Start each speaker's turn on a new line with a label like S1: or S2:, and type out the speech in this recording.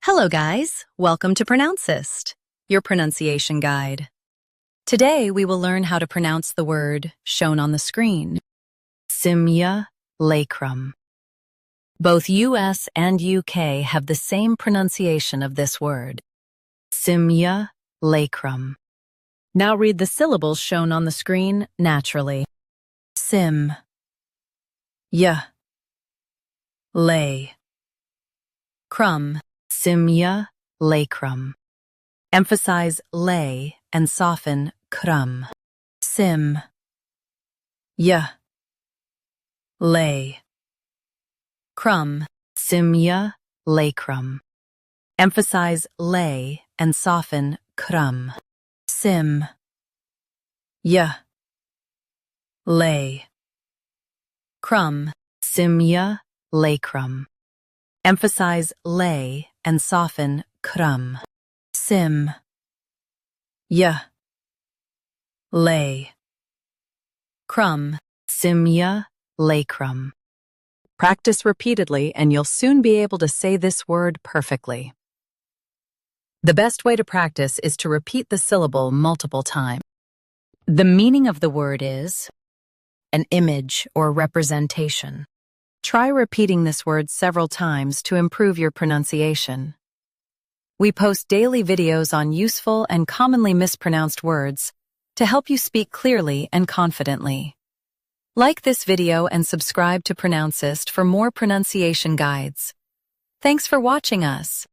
S1: Hello guys, welcome to Pronouncist, your pronunciation guide. Today we will learn how to pronounce the word shown on the screen, SIMULACRUM. Both US and UK have the same pronunciation of this word, SIMULACRUM. Now read the syllables shown on the screen naturally. Sim, lay, crumb. SIMULACRUM. Emphasize lay and soften crum. Sim, lay, crumb. SIMULACRUM. Emphasize lay and soften crum. Sim, lay, crumb. SIMULACRUM. Emphasize lay and soften crum. Sim, lay, crumb. SIMULACRUM. Practice repeatedly and you'll soon be able to say this word perfectly. The best way to practice is to repeat the syllable multiple times. The meaning of the word is an image or representation. Try repeating this word several times to improve your pronunciation. We post daily videos on useful and commonly mispronounced words to help you speak clearly and confidently. Like this video and subscribe to Pronouncist for more pronunciation guides. Thanks for watching us.